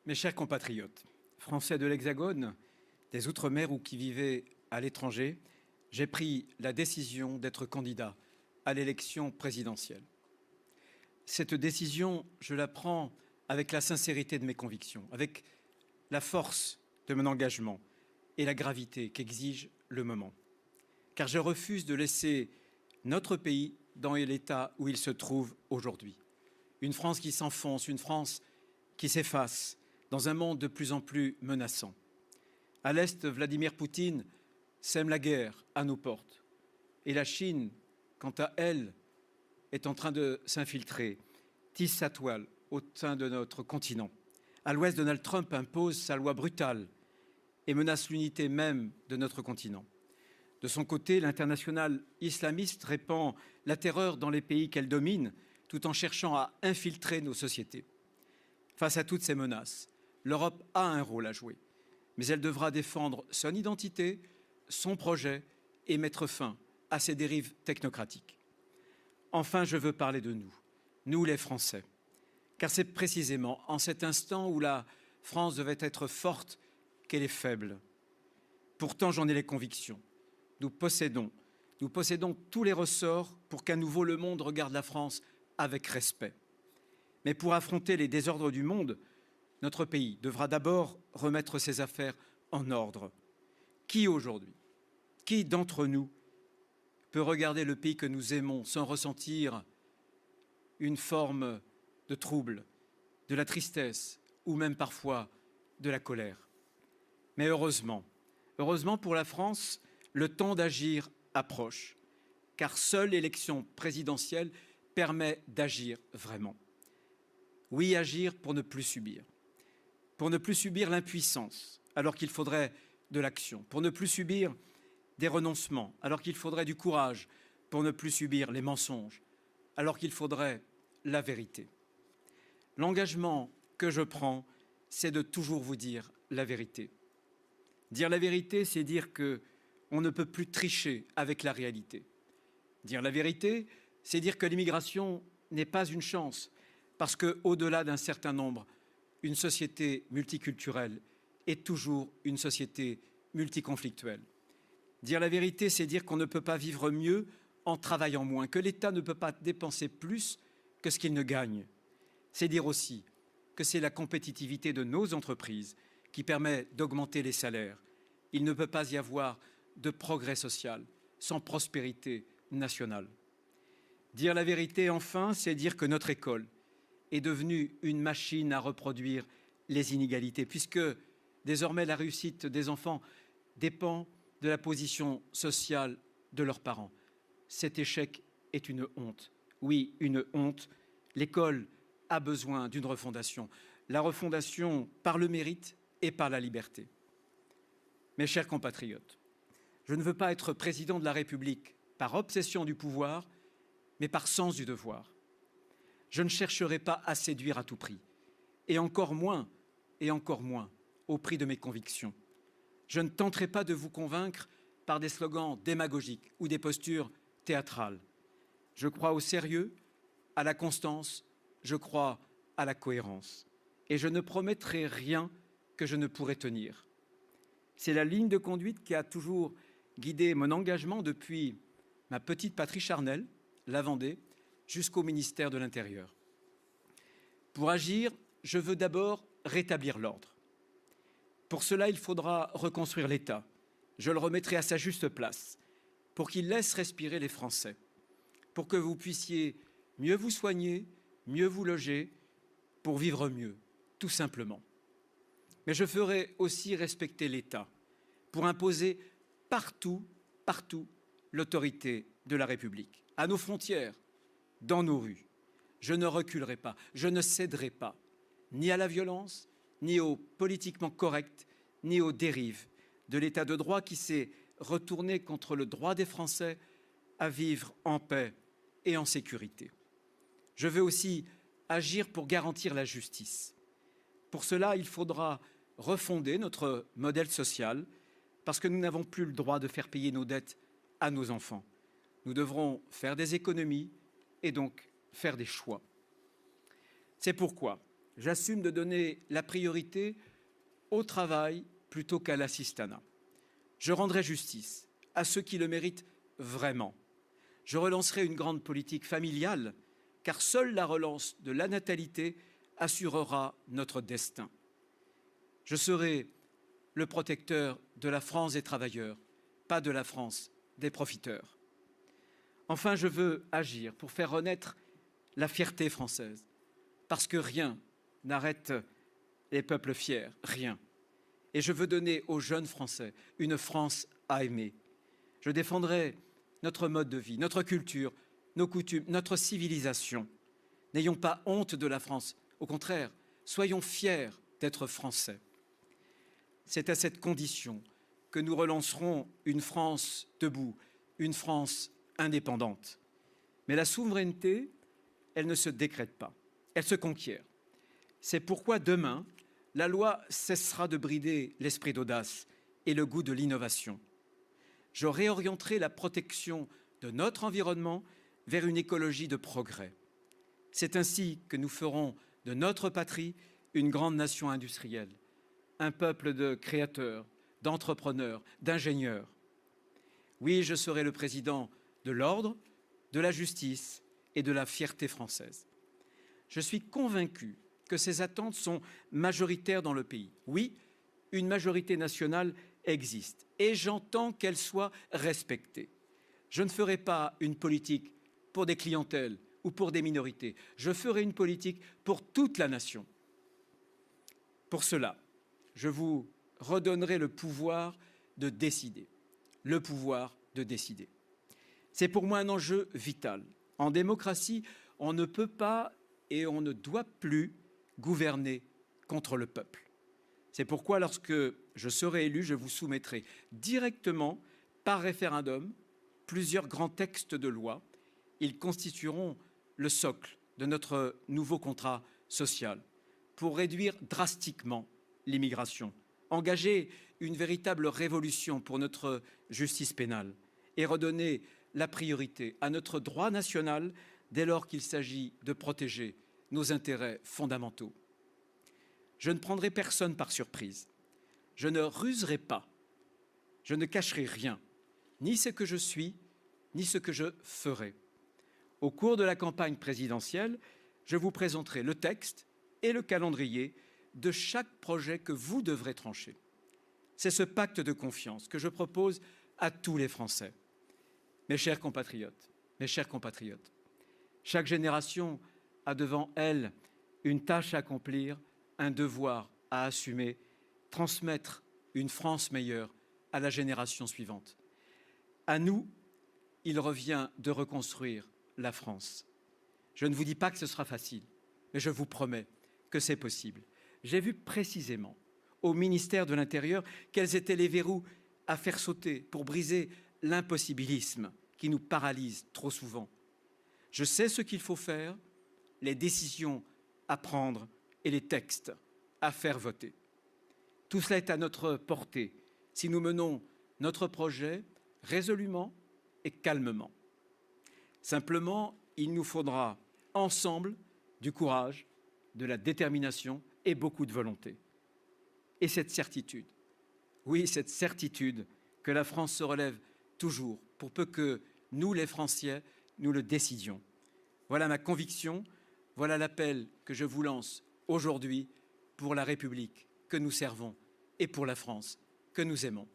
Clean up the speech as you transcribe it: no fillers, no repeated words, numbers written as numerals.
Mes chers compatriotes, Français de l'Hexagone, des Outre-mer ou qui vivaient à l'étranger, j'ai pris la décision d'être candidat à l'élection présidentielle. Cette décision, je la prends avec la sincérité de mes convictions, avec la force de mon engagement et la gravité qu'exige le moment. Car je refuse de laisser notre pays dans l'état où il se trouve aujourd'hui. Une France qui s'enfonce, une France qui s'efface dans un monde de plus en plus menaçant. À l'Est, Vladimir Poutine sème la guerre à nos portes. Et la Chine, quant à elle, est en train de s'infiltrer, tisse sa toile au sein de notre continent. À l'Ouest, Donald Trump impose sa loi brutale et menace l'unité même de notre continent. De son côté, l'internationale islamiste répand la terreur dans les pays qu'elle domine, tout en cherchant à infiltrer nos sociétés. Face à toutes ces menaces, l'Europe a un rôle à jouer, mais elle devra défendre son identité, son projet et mettre fin à ces dérives technocratiques. Enfin, je veux parler de nous, nous les Français, car c'est précisément en cet instant où la France devait être forte qu'elle est faible. Pourtant, j'en ai les convictions. Nous possédons tous les ressorts pour qu'à nouveau le monde regarde la France avec respect. Mais pour affronter les désordres du monde, notre pays devra d'abord remettre ses affaires en ordre. Qui aujourd'hui, qui d'entre nous peut regarder le pays que nous aimons sans ressentir une forme de trouble, de la tristesse ou même parfois de la colère? Mais heureusement pour la France, le temps d'agir approche, car seule l'élection présidentielle permet d'agir vraiment. Oui, agir pour ne plus subir l'impuissance alors qu'il faudrait de l'action, pour ne plus subir des renoncements alors qu'il faudrait du courage, pour ne plus subir les mensonges alors qu'il faudrait la vérité. L'engagement que je prends, c'est de toujours vous dire la vérité. Dire la vérité, c'est dire qu'on ne peut plus tricher avec la réalité. Dire la vérité, c'est dire que l'immigration n'est pas une chance, parce qu'au-delà d'un certain nombre, une société multiculturelle est toujours une société multiconflictuelle. Dire la vérité, c'est dire qu'on ne peut pas vivre mieux en travaillant moins, que l'État ne peut pas dépenser plus que ce qu'il ne gagne. C'est dire aussi que c'est la compétitivité de nos entreprises qui permet d'augmenter les salaires. Il ne peut pas y avoir de progrès social sans prospérité nationale. Dire la vérité, enfin, c'est dire que notre école est devenue une machine à reproduire les inégalités, puisque désormais la réussite des enfants dépend de la position sociale de leurs parents. Cet échec est une honte. Oui, une honte. L'école a besoin d'une refondation. La refondation par le mérite et par la liberté. Mes chers compatriotes, je ne veux pas être président de la République par obsession du pouvoir, mais par sens du devoir. Je ne chercherai pas à séduire à tout prix, et encore moins au prix de mes convictions. Je ne tenterai pas de vous convaincre par des slogans démagogiques ou des postures théâtrales. Je crois au sérieux, à la constance, je crois à la cohérence. Et je ne promettrai rien que je ne pourrai tenir. C'est la ligne de conduite qui a toujours guidé mon engagement depuis ma petite patrie charnelle, la Vendée, jusqu'au ministère de l'Intérieur. Pour agir, je veux d'abord rétablir l'ordre. Pour cela, il faudra reconstruire l'État. Je le remettrai à sa juste place, pour qu'il laisse respirer les Français, pour que vous puissiez mieux vous soigner, mieux vous loger, pour vivre mieux, tout simplement. Mais je ferai aussi respecter l'État, pour imposer partout l'autorité de la République, à nos frontières, dans nos rues. Je ne reculerai pas, je ne céderai pas, ni à la violence, ni au politiquement correct, ni aux dérives de l'État de droit qui s'est retourné contre le droit des Français à vivre en paix et en sécurité. Je veux aussi agir pour garantir la justice. Pour cela, il faudra refonder notre modèle social, parce que nous n'avons plus le droit de faire payer nos dettes à nos enfants. Nous devrons faire des économies et donc faire des choix. C'est pourquoi j'assume de donner la priorité au travail plutôt qu'à l'assistanat. Je rendrai justice à ceux qui le méritent vraiment. Je relancerai une grande politique familiale, car seule la relance de la natalité assurera notre destin. Je serai le protecteur de la France des travailleurs, pas de la France des profiteurs. Enfin, je veux agir pour faire renaître la fierté française, parce que rien n'arrête les peuples fiers, rien. Et je veux donner aux jeunes Français une France à aimer. Je défendrai notre mode de vie, notre culture, nos coutumes, notre civilisation. N'ayons pas honte de la France. Au contraire, soyons fiers d'être Français. C'est à cette condition que nous relancerons une France debout, une France indépendante. Mais la souveraineté, elle ne se décrète pas, elle se conquiert. C'est pourquoi demain, la loi cessera de brider l'esprit d'audace et le goût de l'innovation. Je réorienterai la protection de notre environnement vers une écologie de progrès. C'est ainsi que nous ferons de notre patrie une grande nation industrielle, un peuple de créateurs, d'entrepreneurs, d'ingénieurs. Oui, je serai le président de l'ordre, de la justice et de la fierté française. Je suis convaincu que ces attentes sont majoritaires dans le pays. Oui, une majorité nationale existe et j'entends qu'elle soit respectée. Je ne ferai pas une politique pour des clientèles ou pour des minorités. Je ferai une politique pour toute la nation. Pour cela, je vous redonnerai le pouvoir de décider. Le pouvoir de décider. C'est pour moi un enjeu vital. En démocratie, on ne peut pas et on ne doit plus gouverner contre le peuple. C'est pourquoi, lorsque je serai élu, je vous soumettrai directement, par référendum, plusieurs grands textes de loi. Ils constitueront le socle de notre nouveau contrat social pour réduire drastiquement l'immigration, engager une véritable révolution pour notre justice pénale et redonner la priorité à notre droit national dès lors qu'il s'agit de protéger nos intérêts fondamentaux. Je ne prendrai personne par surprise. Je ne ruserai pas. Je ne cacherai rien, ni ce que je suis, ni ce que je ferai. Au cours de la campagne présidentielle, je vous présenterai le texte et le calendrier de chaque projet que vous devrez trancher. C'est ce pacte de confiance que je propose à tous les Français. Mes chers compatriotes, chaque génération a devant elle une tâche à accomplir, un devoir à assumer, transmettre une France meilleure à la génération suivante. À nous, il revient de reconstruire la France. Je ne vous dis pas que ce sera facile, mais je vous promets que c'est possible. J'ai vu précisément au ministère de l'Intérieur quels étaient les verrous à faire sauter pour briser l'impossibilisme qui nous paralyse trop souvent. Je sais ce qu'il faut faire, les décisions à prendre et les textes à faire voter. Tout cela est à notre portée si nous menons notre projet résolument et calmement. Simplement, il nous faudra ensemble du courage, de la détermination et beaucoup de volonté. Et cette certitude, oui, cette certitude que la France se relève toujours, pour peu que nous, les Français, nous le décidions. Voilà ma conviction, voilà l'appel que je vous lance aujourd'hui pour la République que nous servons et pour la France que nous aimons.